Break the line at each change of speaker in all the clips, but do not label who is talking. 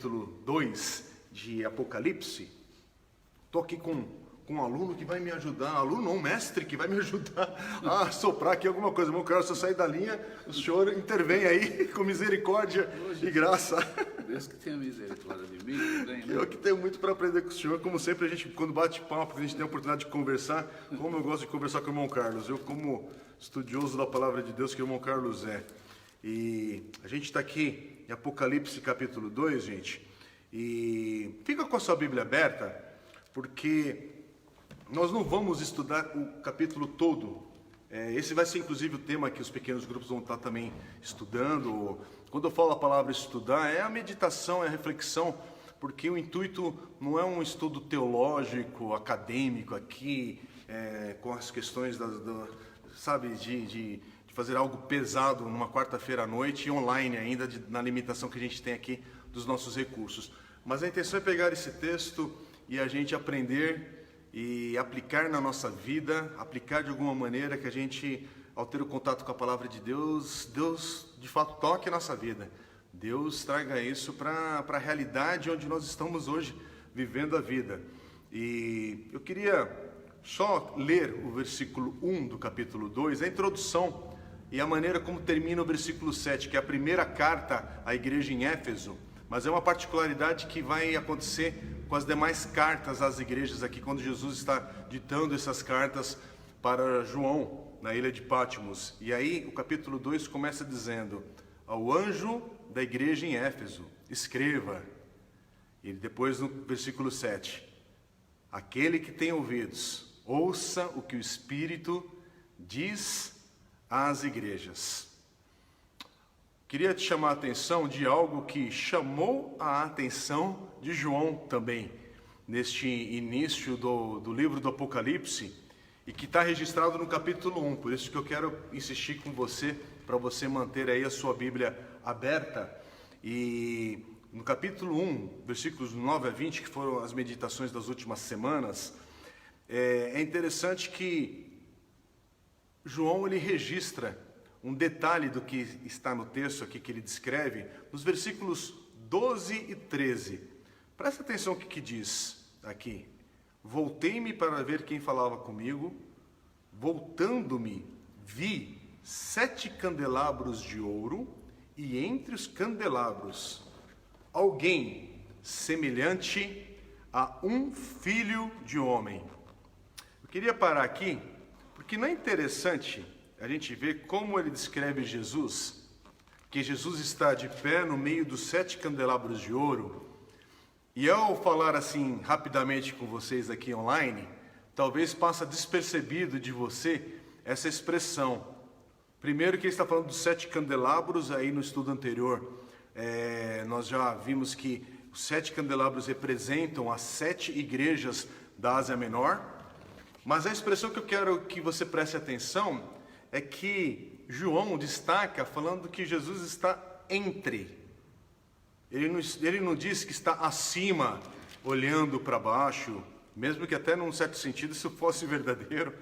Capítulo 2 de Apocalipse. Estou aqui com um aluno que vai me ajudar, aluno não, mestre que vai me ajudar a soprar aqui alguma coisa. Meu caro, se eu sair da linha, o senhor intervém aí com misericórdia e graça.
Deus que tenha misericórdia de mim também, né?
Eu que tenho muito para aprender com o senhor. Como sempre, a gente, quando bate papo, a gente tem a oportunidade de conversar, como eu gosto de conversar com o irmão Carlos. Eu, como estudioso da palavra de Deus, que o irmão Carlos é. E a gente está aqui em Apocalipse capítulo 2, gente. E fica com a sua Bíblia aberta, porque nós não vamos estudar o capítulo todo. Esse vai ser inclusive o tema que os pequenos grupos vão estar também estudando. Quando eu falo a palavra estudar, é a meditação, é a reflexão, porque o intuito não é um estudo teológico, acadêmico aqui, com as questões de fazer algo pesado numa quarta-feira à noite e online ainda, na limitação que a gente tem aqui dos nossos recursos. Mas a intenção é pegar esse texto e a gente aprender e aplicar na nossa vida, aplicar de alguma maneira que a gente, ao ter o contato com a palavra de Deus, Deus de fato toque a nossa vida. Deus traga isso para a realidade onde nós estamos hoje, vivendo a vida. E eu queria só ler o versículo 1 do capítulo 2, a introdução e a maneira como termina o versículo 7, que é a primeira carta à igreja em Éfeso, mas é uma particularidade que vai acontecer com as demais cartas às igrejas aqui, quando Jesus está ditando essas cartas para João, na ilha de Patmos. E aí o capítulo 2 começa dizendo: ao anjo da igreja em Éfeso, escreva. E depois no versículo 7, aquele que tem ouvidos, ouça o que o Espírito diz às igrejas. Queria te chamar a atenção de algo que chamou a atenção de João também, neste início do livro do Apocalipse, e que está registrado no capítulo 1, por isso que eu quero insistir com você, para você manter aí a sua Bíblia aberta. E no capítulo 1, versículos 9 a 20, que foram as meditações das últimas semanas, é interessante que João ele registra um detalhe do que está no texto aqui que ele descreve, nos versículos 12 e 13. Presta atenção no que diz aqui. Voltei-me para ver quem falava comigo, voltando-me, vi 7 candelabros de ouro, e entre os candelabros, alguém semelhante a um filho de homem. Eu queria parar aqui, porque não é interessante a gente vê como ele descreve Jesus, que Jesus está de pé no meio dos 7 candelabros de ouro. E ao falar assim rapidamente com vocês aqui online, talvez passe despercebido de você essa expressão. Primeiro que ele está falando dos 7 candelabros, aí no estudo anterior, nós já vimos que os 7 candelabros representam as 7 igrejas da Ásia Menor. Mas a expressão que eu quero que você preste atenção é que João destaca falando que Jesus está entre. Ele não diz que está acima, olhando para baixo, mesmo que até num certo sentido isso fosse verdadeiro.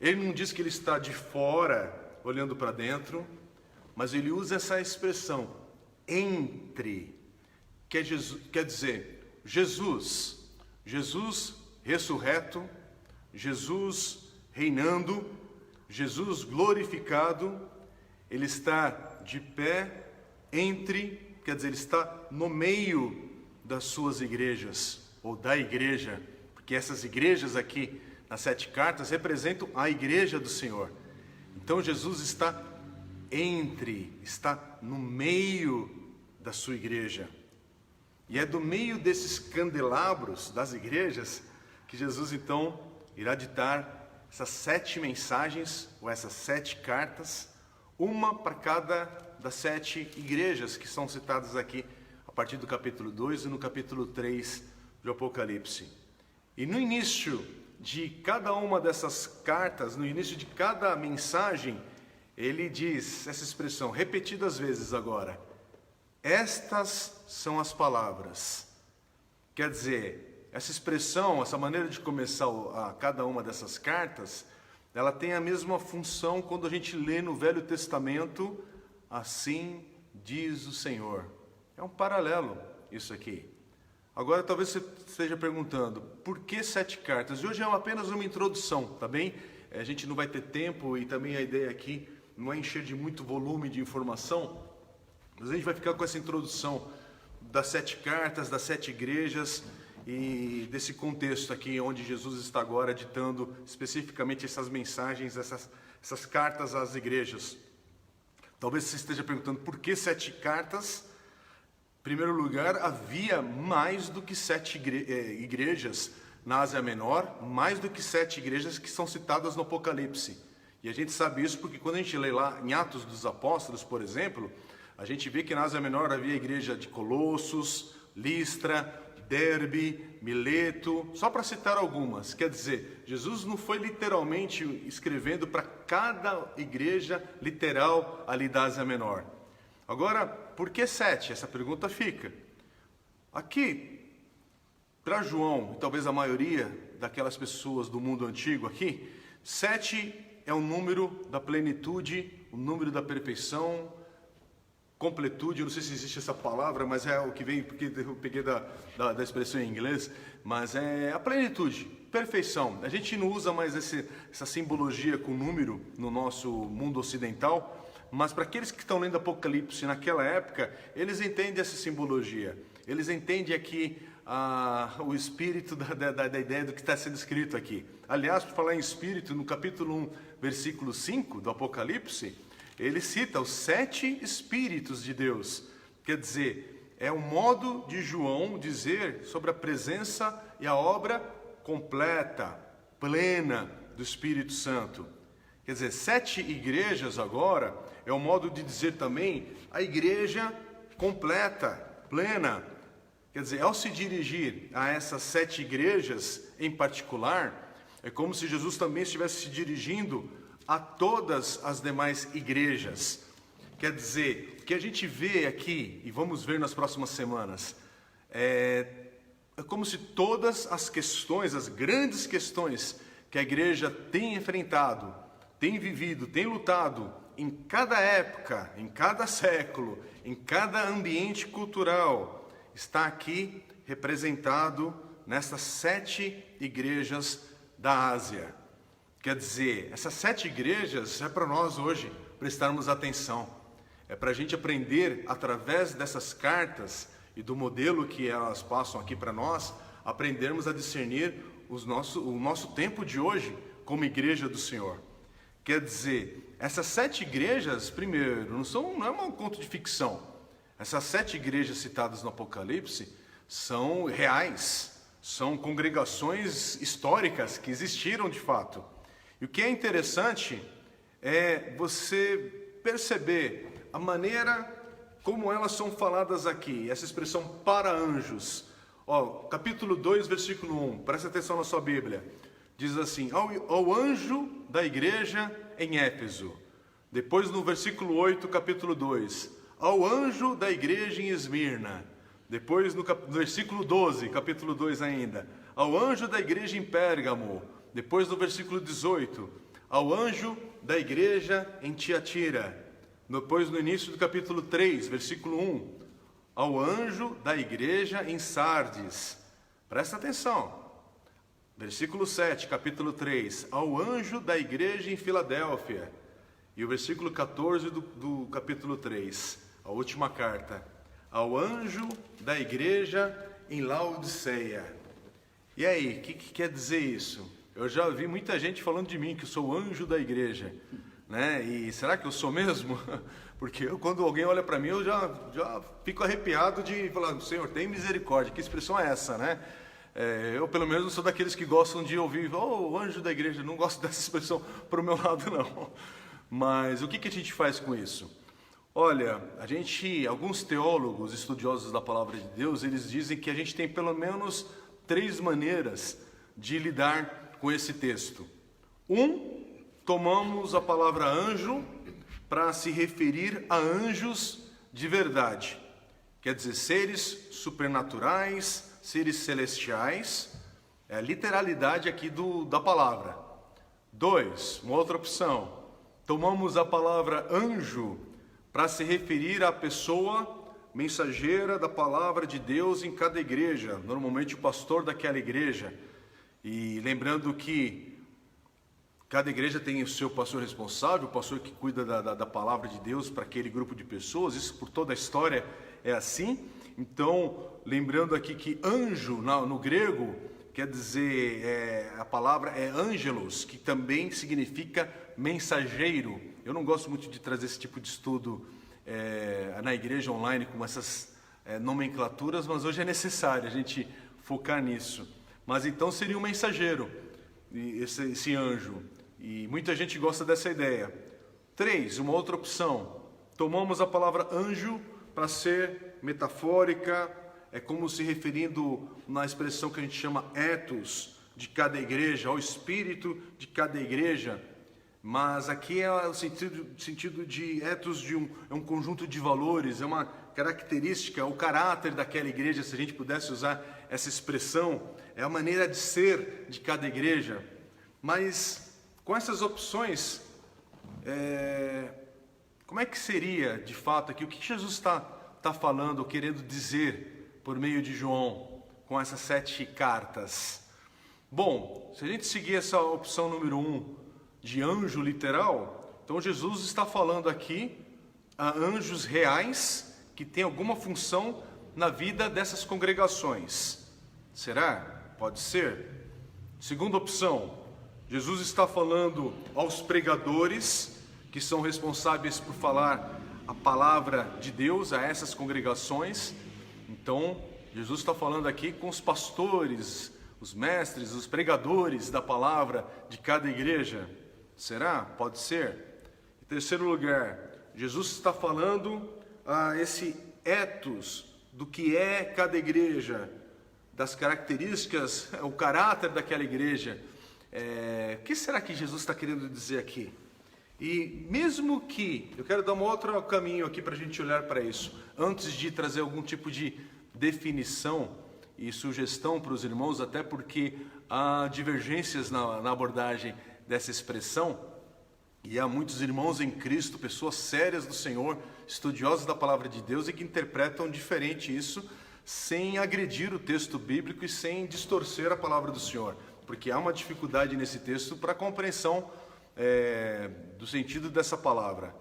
Ele não diz que ele está de fora, olhando para dentro, mas ele usa essa expressão, entre. Quer dizer, Jesus ressurreto, Jesus reinando, Jesus glorificado, ele está de pé entre, quer dizer, ele está no meio das suas igrejas, ou da igreja, porque essas igrejas aqui, nas 7 cartas, representam a igreja do Senhor. Então Jesus está está no meio da sua igreja. E é do meio desses candelabros das igrejas que Jesus então irá ditar essas 7 mensagens, ou essas 7 cartas, uma para cada das 7 igrejas que são citadas aqui, a partir do capítulo 2 e no capítulo 3 do Apocalipse. E no início de cada uma dessas cartas, no início de cada mensagem, ele diz essa expressão, repetidas vezes agora, estas são as palavras. Quer dizer, essa expressão, essa maneira de começar a cada uma dessas cartas, ela tem a mesma função quando a gente lê no Velho Testamento, assim diz o Senhor. É um paralelo. isso aqui. Agora talvez você esteja perguntando, por que 7 cartas? E hoje é apenas uma introdução, tá bem? A gente não vai ter tempo e também a ideia aqui não é encher de muito volume de informação, mas a gente vai ficar com essa introdução das 7 cartas, das 7 igrejas e desse contexto aqui onde Jesus está agora ditando especificamente essas mensagens, essas cartas às igrejas. Talvez você esteja perguntando, por que 7 cartas? Em primeiro lugar, havia mais do que 7 igrejas na Ásia Menor, mais do que 7 igrejas que são citadas no Apocalipse. E a gente sabe isso porque quando a gente lê lá em Atos dos Apóstolos, por exemplo, a gente vê que na Ásia Menor havia a igreja de Colossos, Listra, Derbe, Mileto, só para citar algumas. Quer dizer, Jesus não foi literalmente escrevendo para cada igreja literal ali da Ásia Menor. Agora, por que 7? Essa pergunta fica. Aqui, para João, e talvez a maioria daquelas pessoas do mundo antigo aqui, 7 é o número da plenitude, o número da perfeição, completude, eu não sei se existe essa palavra, mas é o que vem, porque eu peguei da expressão em inglês, mas é a plenitude, perfeição. A gente não usa mais essa simbologia com número no nosso mundo ocidental, mas para aqueles que estão lendo Apocalipse naquela época, eles entendem essa simbologia. Eles entendem aqui o espírito da ideia do que está sendo escrito aqui. Aliás, para falar em espírito, no capítulo 1, versículo 5 do Apocalipse, ele cita os 7 espíritos de Deus. Quer dizer, é o modo de João dizer sobre a presença e a obra completa, plena do Espírito Santo. Quer dizer, 7 igrejas agora é o modo de dizer também a igreja completa, plena. Quer dizer, ao se dirigir a essas 7 igrejas em particular, é como se Jesus também estivesse se dirigindo a todas as demais igrejas. Quer dizer, o que a gente vê aqui, e vamos ver nas próximas semanas, é como se todas as questões, as grandes questões que a igreja tem enfrentado, tem vivido, tem lutado em cada época, em cada século, em cada ambiente cultural, está aqui representado nessas 7 igrejas da Ásia. Quer dizer, essas 7 igrejas é para nós hoje prestarmos atenção. É para a gente aprender através dessas cartas e do modelo que elas passam aqui para nós, aprendermos a discernir o nosso tempo de hoje como igreja do Senhor. Quer dizer, essas 7 igrejas, primeiro, não é um conto de ficção. Essas 7 igrejas citadas no Apocalipse são reais, são congregações históricas que existiram de fato. E o que é interessante é você perceber a maneira como elas são faladas aqui, essa expressão para anjos. Capítulo 2, versículo 1, presta atenção na sua Bíblia. Diz assim, ao anjo da igreja em Éfeso. Depois no versículo 8, capítulo 2, ao anjo da igreja em Esmirna. Depois no versículo 12, capítulo 2 ainda, ao anjo da igreja em Pérgamo. Depois no versículo 18, ao anjo da igreja em Tiatira. Depois no início do capítulo 3, versículo 1, ao anjo da igreja em Sardes. Presta atenção. Versículo 7, capítulo 3, ao anjo da igreja em Filadélfia. E o versículo 14 do capítulo 3, a última carta, ao anjo da igreja em Laodiceia. E aí, o que quer dizer isso? Eu já vi muita gente falando de mim, que eu sou o anjo da igreja, né? E será que eu sou mesmo? Porque quando alguém olha para mim, eu já fico arrepiado de falar, Senhor, tem misericórdia. Que expressão é essa, né? Eu, pelo menos, sou daqueles que gostam de ouvir, o anjo da igreja, não gosto dessa expressão para o meu lado, não. Mas o que a gente faz com isso? Olha, alguns teólogos, estudiosos da palavra de Deus, eles dizem que a gente tem pelo menos 3 maneiras de lidar com esse texto. Tomamos a palavra anjo para se referir a anjos de verdade. Quer dizer, seres supernaturais, seres celestiais, é a literalidade aqui da palavra. 2, uma outra opção, tomamos a palavra anjo para se referir à pessoa mensageira da palavra de Deus em cada igreja, normalmente o pastor daquela igreja. E lembrando que cada igreja tem o seu pastor responsável, o pastor que cuida da palavra de Deus para aquele grupo de pessoas, isso por toda a história é assim. Então, lembrando aqui que anjo no grego quer dizer, a palavra é angelos, que também significa mensageiro. Eu não gosto muito de trazer esse tipo de estudo na igreja online com essas nomenclaturas, mas hoje é necessário a gente focar nisso. Mas então seria um mensageiro, esse anjo. E muita gente gosta dessa ideia. 3, uma outra opção. Tomamos a palavra anjo para ser metafórica, é como se referindo na expressão que a gente chama ethos de cada igreja, ao espírito de cada igreja. Mas aqui é o sentido de ethos é um conjunto de valores, é uma característica, o caráter daquela igreja, se a gente pudesse usar essa expressão, é a maneira de ser de cada igreja. Mas com essas opções, como é que seria de fato aqui? O que Jesus está falando, querendo dizer por meio de João com essas 7 cartas? Bom, se a gente seguir essa opção número 1 de anjo literal, então Jesus está falando aqui a anjos reais que têm alguma função na vida dessas congregações. Será? Pode ser. Segunda opção, Jesus está falando aos pregadores que são responsáveis por falar a palavra de Deus a essas congregações. Então, Jesus está falando aqui com os pastores, os mestres, os pregadores da palavra de cada igreja. Será? Pode ser. Em terceiro lugar, Jesus está falando a esse ethos do que é cada igreja, das características, o caráter daquela igreja. O que será que Jesus está querendo dizer aqui? E mesmo que, eu quero dar um outro caminho aqui para a gente olhar para isso, antes de trazer algum tipo de definição e sugestão para os irmãos, até porque há divergências na abordagem dessa expressão, e há muitos irmãos em Cristo, pessoas sérias do Senhor, estudiosos da palavra de Deus e que interpretam diferente isso, sem agredir o texto bíblico e sem distorcer a palavra do Senhor, porque há uma dificuldade nesse texto para a compreensão do sentido dessa palavra.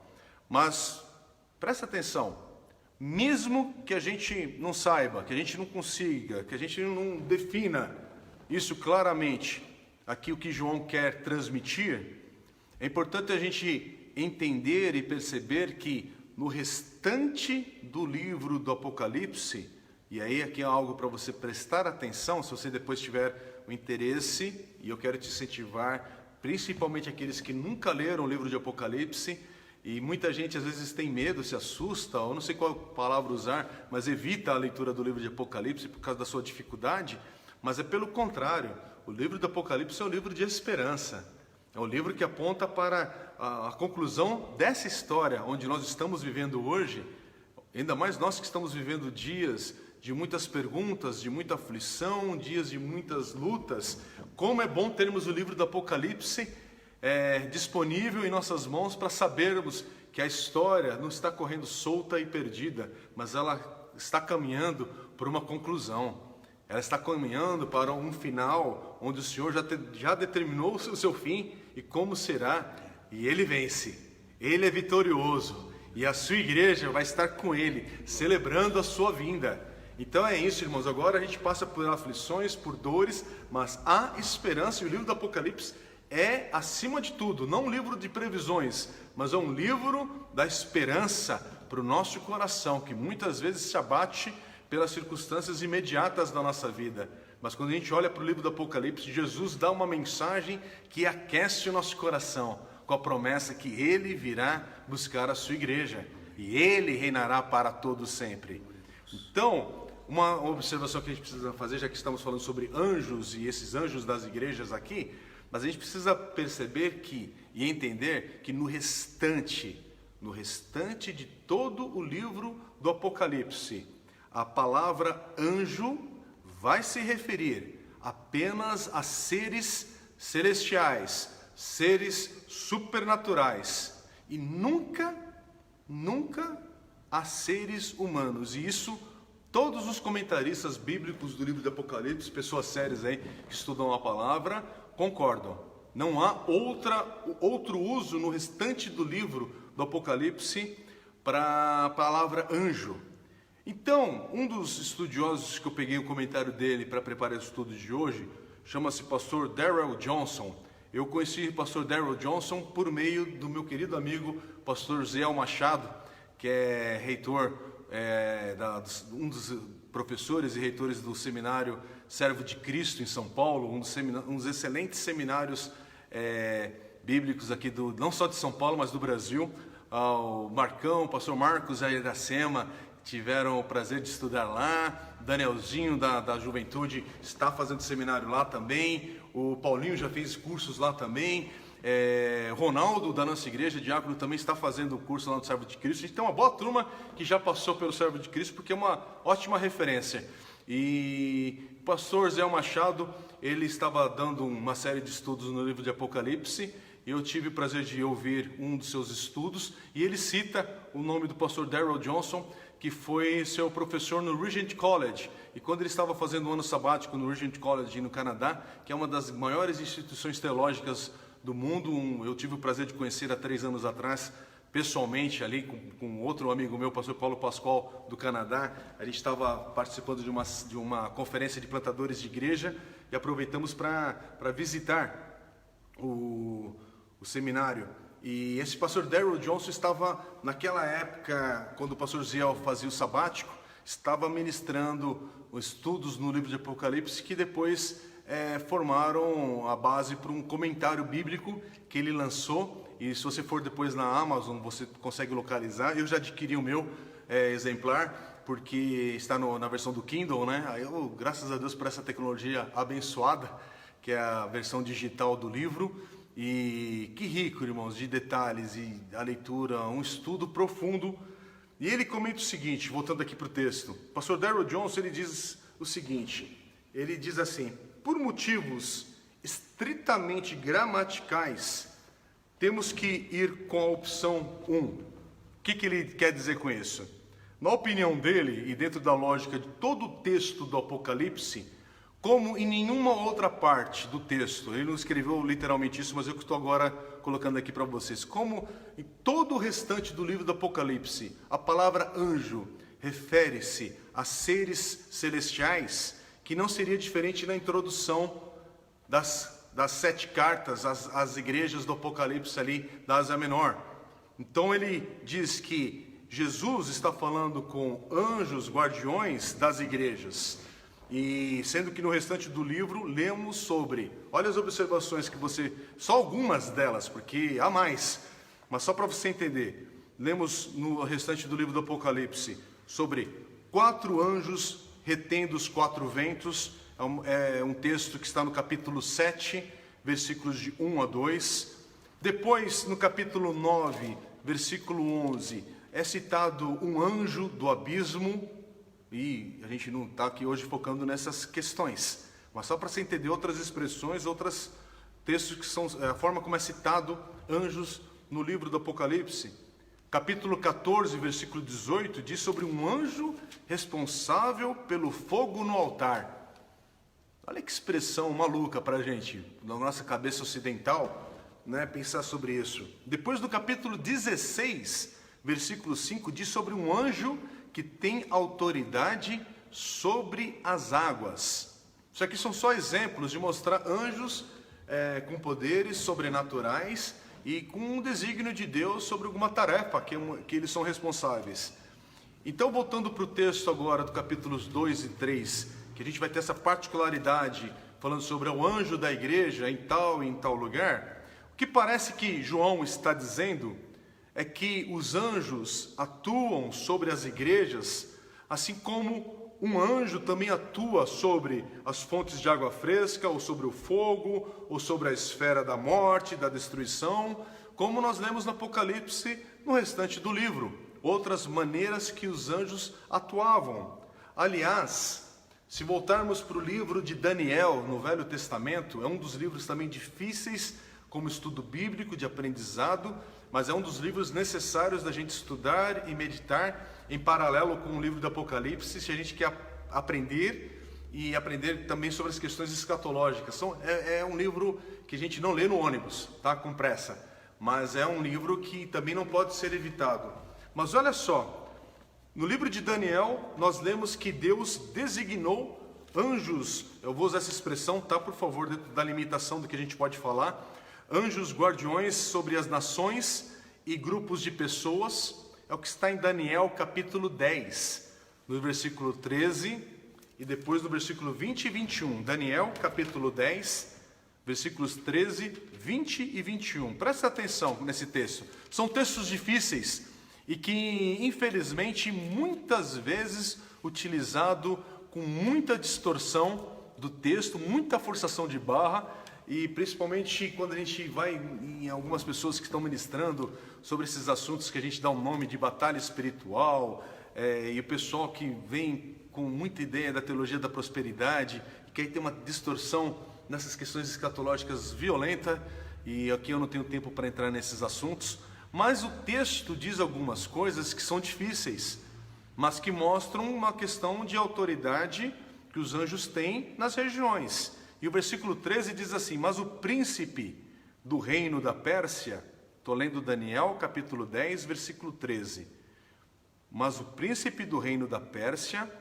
Mas presta atenção, mesmo que a gente não saiba, que a gente não consiga, que a gente não defina isso claramente, aqui o que João quer transmitir, é importante a gente entender e perceber que no restante do livro do Apocalipse, e aí aqui é algo para você prestar atenção, se você depois tiver o interesse, e eu quero te incentivar, principalmente aqueles que nunca leram o livro de Apocalipse, e muita gente às vezes tem medo, se assusta, ou não sei qual palavra usar, mas evita a leitura do livro de Apocalipse por causa da sua dificuldade, mas é pelo contrário. O livro do Apocalipse é um livro de esperança, é um livro que aponta para a conclusão dessa história onde nós estamos vivendo hoje, ainda mais nós que estamos vivendo dias de muitas perguntas, de muita aflição, dias de muitas lutas. Como é bom termos o livro do Apocalipse disponível em nossas mãos para sabermos que a história não está correndo solta e perdida, mas ela está caminhando por uma conclusão. Ela está caminhando para um final onde o Senhor já determinou o seu fim e como será. E Ele vence, Ele é vitorioso e a sua igreja vai estar com Ele, celebrando a sua vinda. Então é isso, irmãos, agora a gente passa por aflições, por dores, mas há esperança, e o livro do Apocalipse é, acima de tudo, não um livro de previsões, mas é um livro da esperança para o nosso coração, que muitas vezes se abate pelas circunstâncias imediatas da nossa vida. Mas quando a gente olha para o livro do Apocalipse, Jesus dá uma mensagem que aquece o nosso coração, com a promessa que Ele virá buscar a sua igreja, e Ele reinará para todos sempre. Então, uma observação que a gente precisa fazer, já que estamos falando sobre anjos e esses anjos das igrejas aqui, mas a gente precisa perceber e entender que no restante de todo o livro do Apocalipse, a palavra anjo vai se referir apenas a seres celestiais, seres supernaturais, e nunca a seres humanos. E isso todos os comentaristas bíblicos do livro de Apocalipse, pessoas sérias aí que estudam a palavra, concordam. Não há outro uso no restante do livro do Apocalipse para a palavra anjo. Então, um dos estudiosos que eu peguei o comentário dele para preparar o estudo de hoje, chama-se pastor Darrell Johnson. Eu conheci o pastor Darrell Johnson por meio do meu querido amigo pastor Zé Machado, que é reitor, um dos professores e reitores do seminário Servo de Cristo em São Paulo, um dos excelentes seminários bíblicos aqui, não só de São Paulo, mas do Brasil. O Marcão, o pastor Marcos e a Iracema tiveram o prazer de estudar lá. Danielzinho da Juventude está fazendo seminário lá também. O Paulinho já fez cursos lá também. Ronaldo da nossa igreja, diácono, também está fazendo o curso lá no Servo de Cristo. A gente tem uma boa turma que já passou pelo Servo de Cristo, porque é uma ótima referência. E o pastor Zé Machado, ele estava dando uma série de estudos no livro de Apocalipse, e eu tive o prazer de ouvir um dos seus estudos, e ele cita o nome do pastor Darrell Johnson, que foi seu professor no Regent College. E quando ele estava fazendo um ano sabático no Regent College no Canadá, que é uma das maiores instituições teológicas do mundo, eu tive o prazer de conhecer há 3 anos atrás, pessoalmente, ali com outro amigo meu, pastor Paulo Pascoal, do Canadá. A gente estava participando de uma conferência de plantadores de igreja e aproveitamos para visitar o seminário. E esse pastor Darrell Johnson estava, naquela época, quando o pastor Ziel fazia o sabático, estava ministrando estudos no livro de Apocalipse, que depois formaram a base para um comentário bíblico que ele lançou. E se você for depois na Amazon, você consegue localizar. Eu já adquiri o meu exemplar, porque está na versão do Kindle, né? Aí eu, graças a Deus por essa tecnologia abençoada, que é a versão digital do livro. E que rico, irmãos, de detalhes e a leitura, um estudo profundo. E ele comenta o seguinte, voltando aqui para o texto. O pastor Darrell Johnson, ele diz o seguinte, ele diz assim: por motivos estritamente gramaticais, temos que ir com a opção 1. O que ele quer dizer com isso? Na opinião dele, e dentro da lógica de todo o texto do Apocalipse, como em nenhuma outra parte do texto, ele não escreveu literalmente isso, mas eu estou agora colocando aqui para vocês, como em todo o restante do livro do Apocalipse, a palavra anjo refere-se a seres celestiais, que não seria diferente na introdução das 7 cartas às igrejas do Apocalipse ali da Ásia Menor. Então ele diz que Jesus está falando com anjos guardiões das igrejas. E sendo que no restante do livro lemos sobre, olha as observações que só algumas delas, porque há mais, mas só para você entender, lemos no restante do livro do Apocalipse sobre 4 anjos retendo os 4 ventos. É um texto que está no capítulo 7, versículos de 1 a 2. Depois, no capítulo 9, versículo 11, é citado um anjo do abismo. E a gente não está aqui hoje focando nessas questões, mas só para você entender outras expressões, outros textos que são a forma como é citado anjos no livro do Apocalipse. Capítulo 14, versículo 18, diz sobre um anjo responsável pelo fogo no altar. Olha que expressão maluca para a gente, na nossa cabeça ocidental, né, pensar sobre isso. Depois do capítulo 16, versículo 5, diz sobre um anjo que tem autoridade sobre as águas. Isso aqui são só exemplos de mostrar anjos com poderes sobrenaturais e com um desígnio de Deus sobre alguma tarefa que eles são responsáveis. Então, voltando para o texto agora do capítulos 2 e 3, que a gente vai ter essa particularidade, falando sobre o anjo da igreja em tal lugar, o que parece que João está dizendo é que os anjos atuam sobre as igrejas, assim como um anjo também atua sobre as fontes de água fresca, ou sobre o fogo, ou sobre a esfera da morte, da destruição, como nós lemos no Apocalipse no restante do livro. Outras maneiras que os anjos atuavam. Aliás, se voltarmos para o livro de Daniel, no Velho Testamento, é um dos livros também difíceis como estudo bíblico, de aprendizado, mas é um dos livros necessários da gente estudar e meditar em paralelo com o livro do Apocalipse, se a gente quer aprender e aprender também sobre as questões escatológicas. É um livro que a gente não lê no ônibus, tá? Com pressa, mas é um livro que também não pode ser evitado. Mas olha só, no livro de Daniel, nós lemos que Deus designou anjos, eu vou usar essa expressão, tá? Por favor, dentro da limitação do que a gente pode falar, anjos guardiões sobre as nações e grupos de pessoas, é o que está em Daniel capítulo 10, no versículo 13 e depois no versículo 20 e 21. Daniel capítulo 10, versículos 13, 20 e 21. Presta atenção nesse texto. São textos difíceis e que, infelizmente, muitas vezes utilizado com muita distorção do texto, muita forçação de barra, e principalmente quando a gente vai em algumas pessoas que estão ministrando sobre esses assuntos que a gente dá um nome de batalha espiritual, e o pessoal que vem com muita ideia da teologia da prosperidade, que aí tem uma distorção nessas questões escatológicas violenta, e aqui eu não tenho tempo para entrar nesses assuntos, mas o texto diz algumas coisas que são difíceis, mas que mostram uma questão de autoridade que os anjos têm nas regiões. E o versículo 13 diz assim: mas o príncipe do reino da Pérsia, estou lendo Daniel capítulo 10, versículo 13, mas o príncipe do reino da Pérsia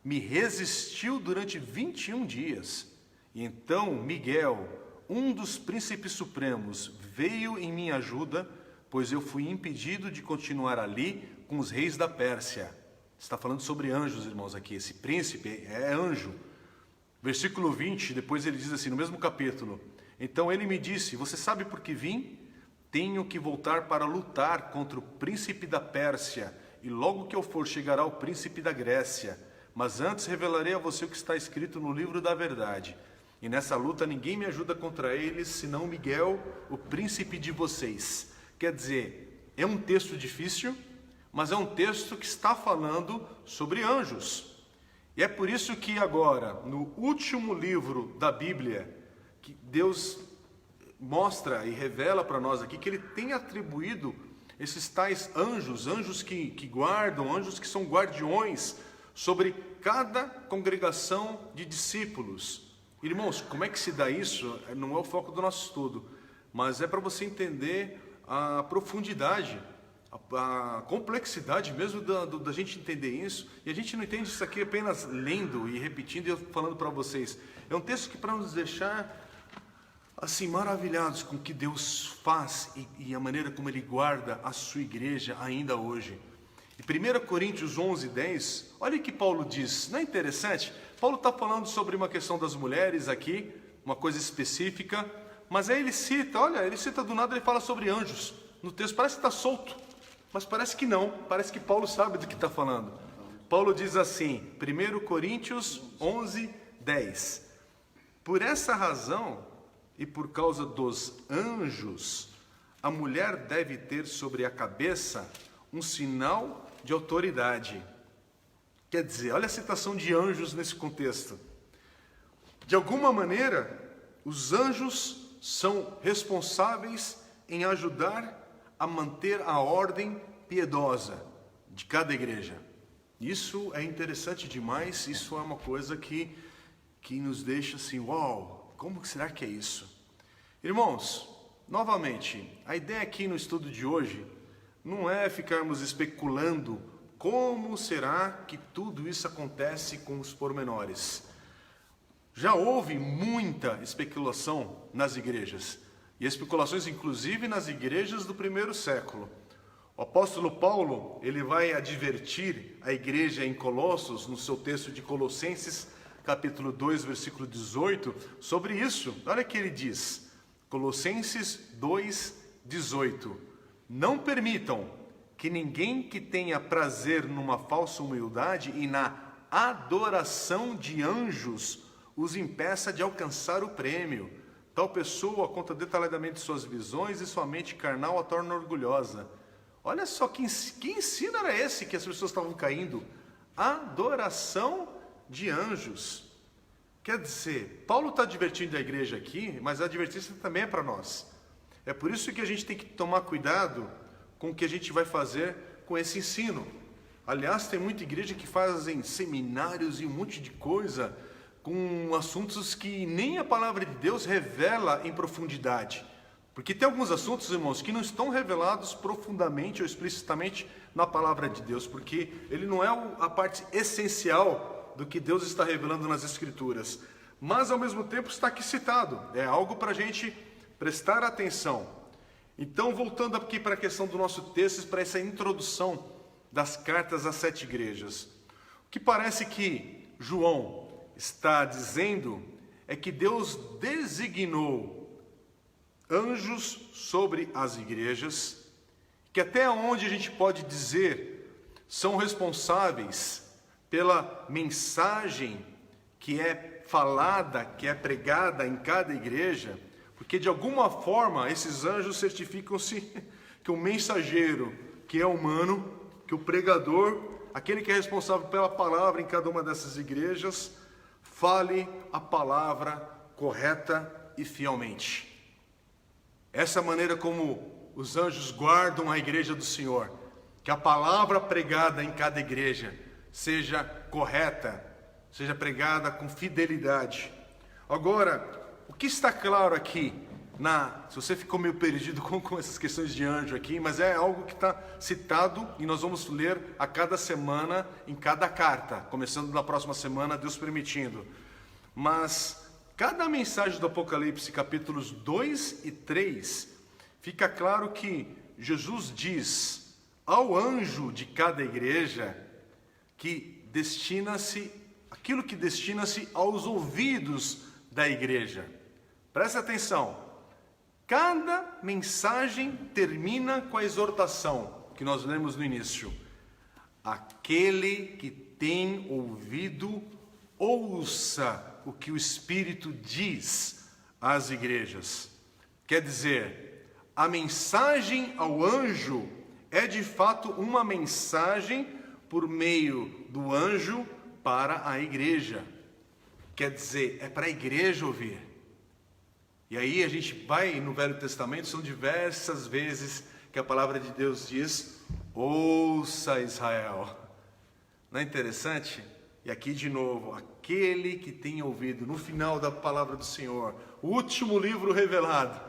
me resistiu durante 21 dias, e então Miguel, um dos príncipes supremos, veio em minha ajuda, pois eu fui impedido de continuar ali com os reis da Pérsia. Está falando sobre anjos, irmãos, aqui. Esse príncipe é anjo. Versículo 20, depois ele diz assim, no mesmo capítulo: então ele me disse, você sabe por que vim? Tenho que voltar para lutar contra o príncipe da Pérsia, e logo que eu for, chegará o príncipe da Grécia. Mas antes revelarei a você o que está escrito no livro da verdade. E nessa luta ninguém me ajuda contra eles, senão Miguel, o príncipe de vocês. Quer dizer, é um texto difícil, mas é um texto que está falando sobre anjos. E é por isso que agora, no último livro da Bíblia, que Deus mostra e revela para nós aqui que Ele tem atribuído esses tais anjos, anjos que guardam, anjos que são guardiões sobre cada congregação de discípulos. Irmãos, como é que se dá isso? Não é o foco do nosso estudo, mas é para você entender a profundidade, a complexidade mesmo da gente entender isso. E a gente não entende isso aqui apenas lendo e repetindo e eu falando para vocês. É um texto que para nos deixar assim maravilhados com o que Deus faz e a maneira como Ele guarda a sua igreja ainda hoje. Em 1 Coríntios 11, 10, olha o que Paulo diz. Não é interessante? Paulo está falando sobre uma questão das mulheres aqui, uma coisa específica, mas aí ele cita do nada, ele fala sobre anjos. No texto parece que está solto, mas parece que não, parece que Paulo sabe do que está falando. Paulo diz assim, 1 Coríntios 11, 10, por essa razão e por causa dos anjos, a mulher deve ter sobre a cabeça um sinal de autoridade. Quer dizer, olha a citação de anjos nesse contexto. De alguma maneira, os anjos são responsáveis em ajudar a manter a ordem piedosa de cada igreja. Isso é interessante demais, isso é uma coisa que nos deixa assim, uau, como será que é isso? Irmãos, novamente, a ideia aqui no estudo de hoje não é ficarmos especulando como será que tudo isso acontece com os pormenores. Já houve muita especulação nas igrejas, e especulações inclusive nas igrejas do primeiro século. O apóstolo Paulo, ele vai advertir a igreja em Colossos, no seu texto de Colossenses, capítulo 2, versículo 18, sobre isso. Olha o que ele diz, Colossenses 2, 18. Não permitam que ninguém que tenha prazer numa falsa humildade e na adoração de anjos os impeça de alcançar o prêmio. Tal pessoa conta detalhadamente suas visões e sua mente carnal a torna orgulhosa. Olha só que ensino era esse que as pessoas estavam caindo. Adoração de anjos. Quer dizer, Paulo está advertindo a igreja aqui, mas a advertência também é para nós. É por isso que a gente tem que tomar cuidado com o que a gente vai fazer com esse ensino. Aliás, tem muita igreja que fazem seminários e um monte de coisa com assuntos que nem a palavra de Deus revela em profundidade. Porque tem alguns assuntos, irmãos, que não estão revelados profundamente ou explicitamente na palavra de Deus, porque ele não é a parte essencial do que Deus está revelando nas Escrituras. Mas, ao mesmo tempo, está aqui citado. É algo para a gente prestar atenção. Então, voltando aqui para a questão do nosso texto, para essa introdução das cartas às 7 igrejas. O que parece que João está dizendo é que Deus designou anjos sobre as igrejas, que até onde a gente pode dizer são responsáveis pela mensagem que é falada, que é pregada em cada igreja, porque de alguma forma esses anjos certificam-se que o mensageiro, que é humano, que o pregador, aquele que é responsável pela palavra em cada uma dessas igrejas, fale a palavra correta e fielmente. Essa é a maneira como os anjos guardam a igreja do Senhor, que a palavra pregada em cada igreja seja correta, seja pregada com fidelidade. Agora, o que está claro aqui, se você ficou meio perdido com essas questões de anjo aqui, mas é algo que está citado e nós vamos ler a cada semana, em cada carta, começando na próxima semana, Deus permitindo. Mas cada mensagem do Apocalipse, capítulos 2 e 3, fica claro que Jesus diz ao anjo de cada igreja que aquilo que destina-se aos ouvidos da igreja. Presta atenção. Cada mensagem termina com a exortação que nós lemos no início. Aquele que tem ouvido, ouça o que o Espírito diz às igrejas. Quer dizer, a mensagem ao anjo é de fato uma mensagem por meio do anjo para a igreja. Quer dizer, é para a igreja ouvir. E aí a gente vai no Velho Testamento, são diversas vezes que a palavra de Deus diz: ouça Israel. Não é interessante? E aqui de novo, aquele que tem ouvido, no final da palavra do Senhor, o último livro revelado,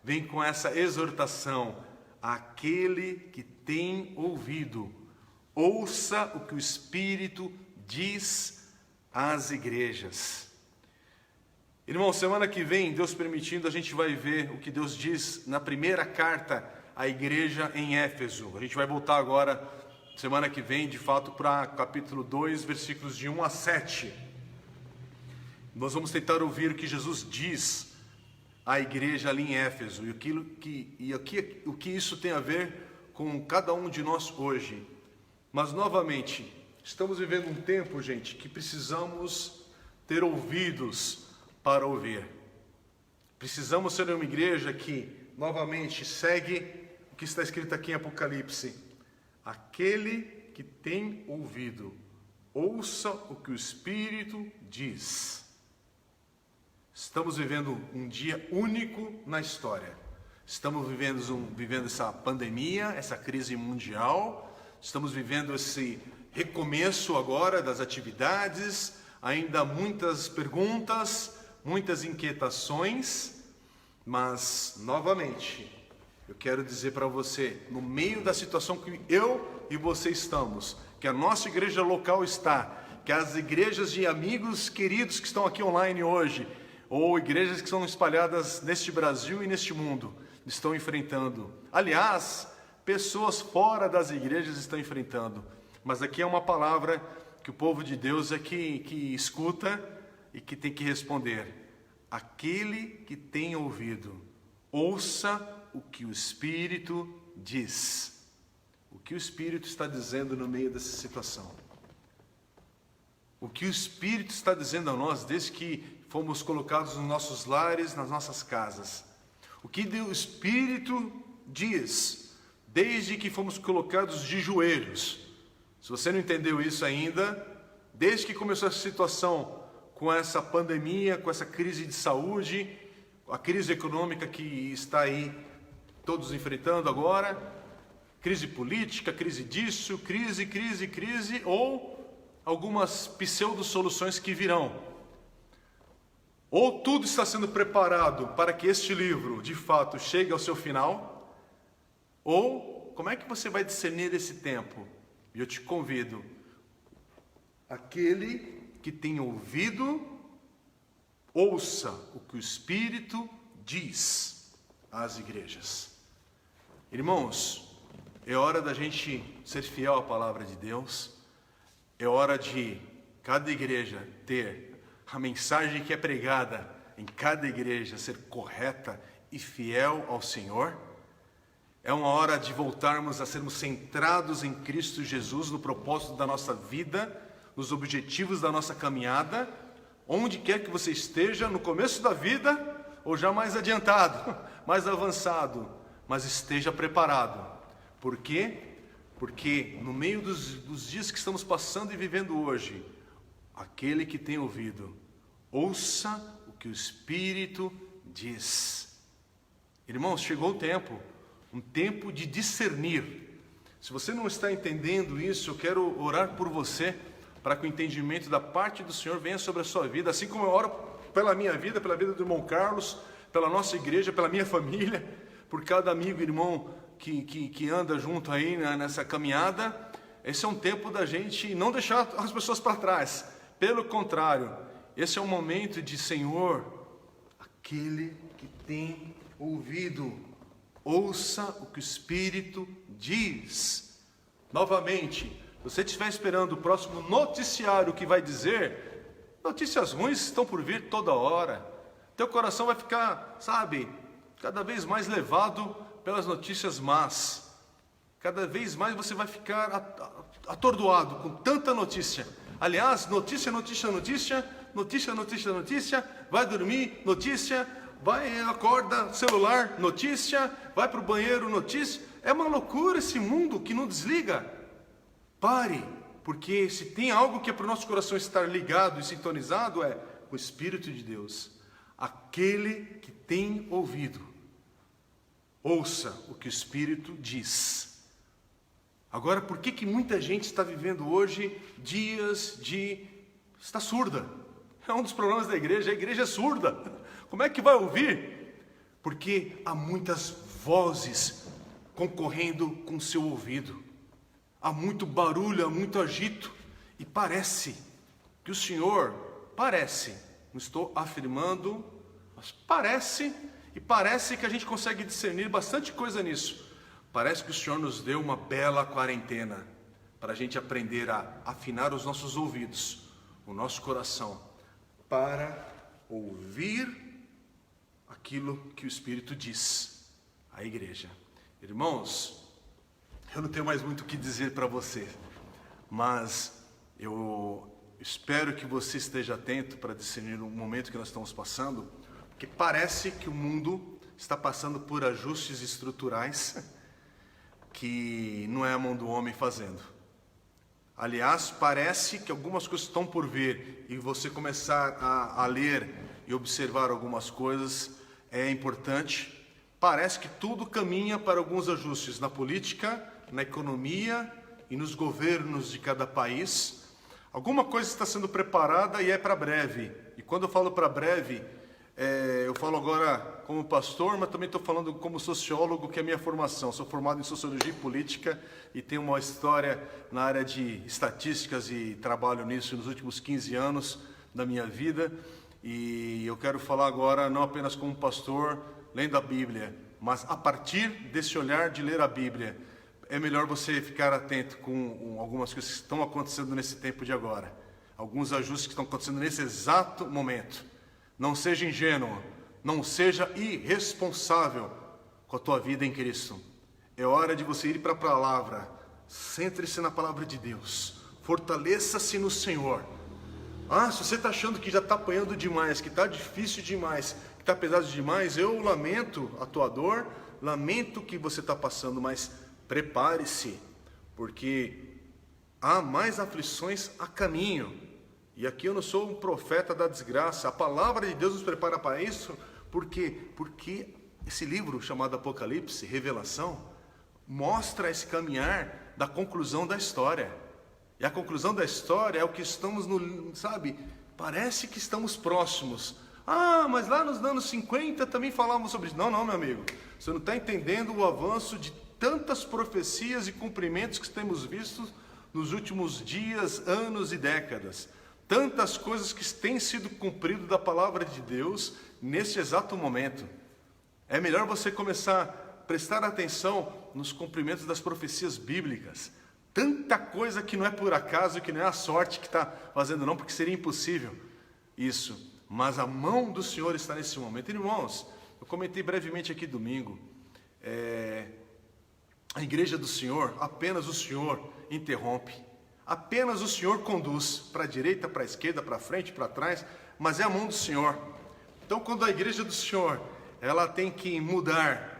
vem com essa exortação: aquele que tem ouvido, ouça o que o Espírito diz às igrejas. Irmão, semana que vem, Deus permitindo, a gente vai ver o que Deus diz na primeira carta à igreja em Éfeso. A gente vai voltar agora, semana que vem, de fato, para capítulo 2, versículos de 1 a 7. Nós vamos tentar ouvir o que Jesus diz à igreja ali em Éfeso e o que isso tem a ver com cada um de nós hoje. Mas, novamente, estamos vivendo um tempo, gente, que precisamos ter ouvidos para ouvir. Precisamos ser uma igreja que, novamente, segue o que está escrito aqui em Apocalipse. Aquele que tem ouvido, ouça o que o Espírito diz. Estamos vivendo um dia único na história. Estamos vivendo essa pandemia, essa crise mundial. Estamos vivendo esse recomeço agora das atividades. Ainda muitas perguntas, muitas inquietações, mas, novamente, eu quero dizer para você, no meio da situação que eu e você estamos, que a nossa igreja local está, que as igrejas de amigos queridos que estão aqui online hoje, ou igrejas que são espalhadas neste Brasil e neste mundo, estão enfrentando. Aliás, pessoas fora das igrejas estão enfrentando. Mas aqui é uma palavra que o povo de Deus é que escuta e que tem que responder: aquele que tem ouvido, ouça o que o Espírito diz. O que o Espírito está dizendo no meio dessa situação? O que o Espírito está dizendo a nós desde que fomos colocados nos nossos lares, nas nossas casas? O que o Espírito diz desde que fomos colocados de joelhos? Se você não entendeu isso ainda, desde que começou essa situação com essa pandemia, com essa crise de saúde, a crise econômica que está aí todos enfrentando agora, Crise política, crise disso, crise, ou algumas pseudo-soluções que virão. Ou tudo está sendo preparado para que este livro, de fato, chegue ao seu final, ou como é que você vai discernir esse tempo? E eu te convido, aquele que tem ouvido, ouça o que o Espírito diz às igrejas. Irmãos, é hora da gente ser fiel à palavra de Deus, é hora de cada igreja ter a mensagem que é pregada em cada igreja ser correta e fiel ao Senhor. É uma hora de voltarmos a sermos centrados em Cristo Jesus, no propósito da nossa vida, nos objetivos da nossa caminhada, onde quer que você esteja, no começo da vida ou já mais adiantado, mais avançado, mas esteja preparado. Por quê? Porque no meio dos dias que estamos passando e vivendo hoje, aquele que tem ouvido, ouça o que o Espírito diz. Irmãos, chegou o tempo, um tempo de discernir. Se você não está entendendo isso, eu quero orar por você, para que o entendimento da parte do Senhor venha sobre a sua vida, assim como eu oro pela minha vida, pela vida do irmão Carlos, pela nossa igreja, pela minha família, por cada amigo e irmão que anda junto aí nessa caminhada. Esse é um tempo da gente não deixar as pessoas para trás. Pelo contrário, esse é um momento de Senhor, aquele que tem ouvido, ouça o que o Espírito diz. Novamente, se você estiver esperando o próximo noticiário que vai dizer, notícias ruins estão por vir toda hora. Teu coração vai ficar, cada vez mais levado pelas notícias más. Cada vez mais você vai ficar atordoado com tanta notícia. Aliás, notícia, vai dormir, notícia, acorda, celular, notícia, vai para o banheiro, notícia. É uma loucura esse mundo que não desliga. Pare, porque se tem algo que é para o nosso coração estar ligado e sintonizado, é o Espírito de Deus. Aquele que tem ouvido, ouça o que o Espírito diz. Agora, por que muita gente está vivendo hoje dias está surda? É um dos problemas da igreja, a igreja é surda. Como é que vai ouvir? Porque há muitas vozes concorrendo com o seu ouvido. Há muito barulho, há muito agito. E parece que o Senhor, não estou afirmando, mas parece que a gente consegue discernir bastante coisa nisso. Parece que o Senhor nos deu uma bela quarentena para a gente aprender a afinar os nossos ouvidos, o nosso coração, para ouvir aquilo que o Espírito diz à igreja. Irmãos, eu não tenho mais muito o que dizer para você, mas eu espero que você esteja atento para discernir o momento que nós estamos passando, porque parece que o mundo está passando por ajustes estruturais que não é a mão do homem fazendo. Aliás, parece que algumas coisas estão por vir e você começar a ler e observar algumas coisas é importante. Parece que tudo caminha para alguns ajustes na política, na economia e nos governos de cada país. Alguma coisa está sendo preparada e é para breve. E quando eu falo para breve, eu falo agora como pastor, mas também estou falando como sociólogo, que é a minha formação. Sou formado em Sociologia e Política e tenho uma história na área de estatísticas e trabalho nisso nos últimos 15 anos da minha vida. E eu quero falar agora não apenas como pastor, lendo a Bíblia, mas a partir desse olhar de ler a Bíblia. É melhor você ficar atento com algumas coisas que estão acontecendo nesse tempo de agora. Alguns ajustes que estão acontecendo nesse exato momento. Não seja ingênuo, não seja irresponsável com a tua vida em Cristo. É hora de você ir para a palavra. Centre-se na palavra de Deus. Fortaleça-se no Senhor. Se você está achando que já está apanhando demais, que está difícil demais, que está pesado demais, eu lamento a tua dor, lamento o que você está passando, mas prepare-se, porque há mais aflições a caminho. E aqui eu não sou um profeta da desgraça. A palavra de Deus nos prepara para isso. Por quê? Porque esse livro chamado Apocalipse, Revelação, mostra esse caminhar da conclusão da história. E a conclusão da história é o que estamos sabe, parece que estamos próximos. Ah, mas lá nos anos 50 também falávamos sobre isso. Não, meu amigo, você não está entendendo o avanço de tantas profecias e cumprimentos que temos visto nos últimos dias, anos e décadas. Tantas coisas que têm sido cumpridas da palavra de Deus neste exato momento. É melhor você começar a prestar atenção nos cumprimentos das profecias bíblicas. Tanta coisa que não é por acaso, que não é a sorte que está fazendo não, porque seria impossível isso. Mas a mão do Senhor está nesse momento. Irmãos, eu comentei brevemente aqui domingo, a igreja do Senhor, apenas o Senhor interrompe. Apenas o Senhor conduz para a direita, para a esquerda, para frente, para trás, mas é a mão do Senhor. Então, quando a igreja do Senhor, ela tem que mudar,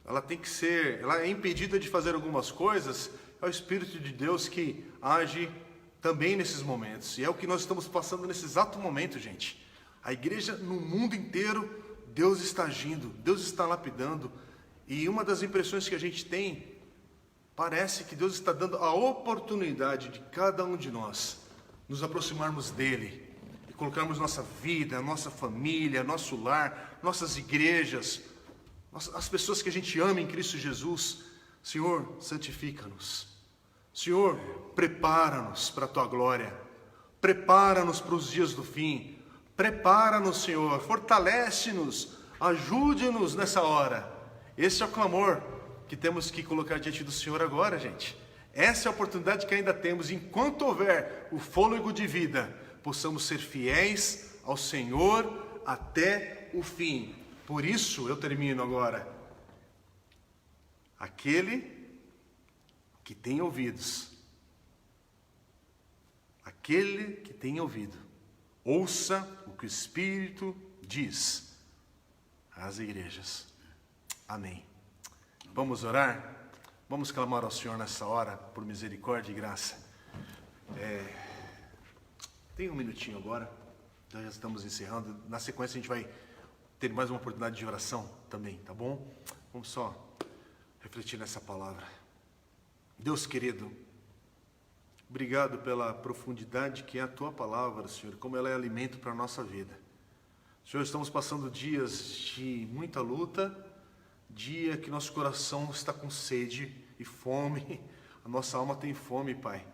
ela é impedida de fazer algumas coisas, é o Espírito de Deus que age também nesses momentos. E é o que nós estamos passando nesse exato momento, gente. A igreja no mundo inteiro, Deus está agindo, Deus está lapidando. E uma das impressões que a gente tem, parece que Deus está dando a oportunidade de cada um de nós nos aproximarmos dEle e colocarmos nossa vida, nossa família, nosso lar, nossas igrejas, as pessoas que a gente ama em Cristo Jesus. Senhor, santifica-nos. Senhor, prepara-nos para a Tua glória. Prepara-nos para os dias do fim. Prepara-nos, Senhor. Fortalece-nos. Ajude-nos nessa hora. Esse é o clamor que temos que colocar diante do Senhor agora, gente. Essa é a oportunidade que ainda temos. Enquanto houver o fôlego de vida, possamos ser fiéis ao Senhor até o fim. Por isso, eu termino agora. Aquele que tem ouvidos, aquele que tem ouvido, ouça o que o Espírito diz às igrejas. Amém. Vamos orar? Vamos clamar ao Senhor nessa hora, por misericórdia e graça. Tem um minutinho agora, já estamos encerrando. Na sequência a gente vai ter mais uma oportunidade de oração também, tá bom? Vamos só refletir nessa palavra. Deus querido, obrigado pela profundidade que é a Tua palavra, Senhor, como ela é alimento para a nossa vida. Senhor, estamos passando dias de muita luta, dia que nosso coração está com sede e fome, a nossa alma tem fome, Pai,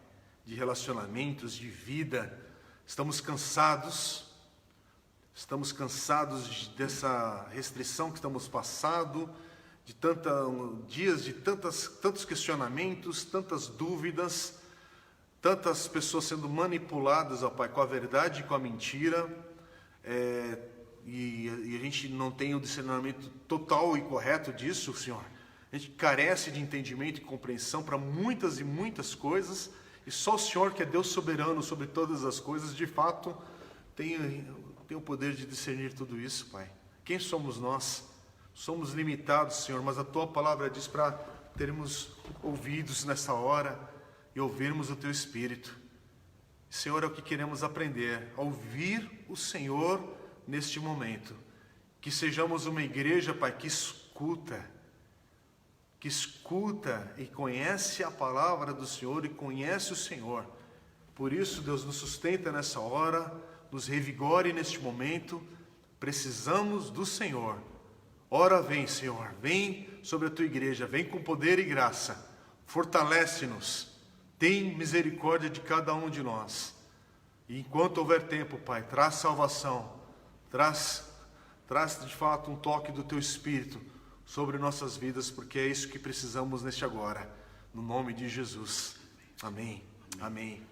de relacionamentos, de vida. Estamos cansados dessa restrição que estamos passando, de dias de tantos questionamentos, tantas dúvidas, tantas pessoas sendo manipuladas, ó Pai, com a verdade e com a mentira, e a gente não tem o discernimento total e correto disso, Senhor. A gente carece de entendimento e compreensão para muitas e muitas coisas, e só o Senhor, que é Deus soberano sobre todas as coisas, de fato, tem o poder de discernir tudo isso, Pai. Quem somos nós? Somos limitados, Senhor, mas a Tua palavra diz para termos ouvidos nessa hora e ouvirmos o Teu Espírito. Senhor, é o que queremos aprender, a ouvir o Senhor neste momento. Que sejamos uma igreja, Pai, que escuta e conhece a palavra do Senhor e conhece o Senhor. Por isso, Deus, nos sustenta nessa hora, nos revigore neste momento. Precisamos do Senhor. Ora vem, Senhor, vem sobre a Tua igreja, vem com poder e graça, fortalece-nos, tem misericórdia de cada um de nós. E enquanto houver tempo, Pai, traz salvação, traz de fato um toque do Teu Espírito sobre nossas vidas, porque é isso que precisamos neste agora, no nome de Jesus. Amém. Amém.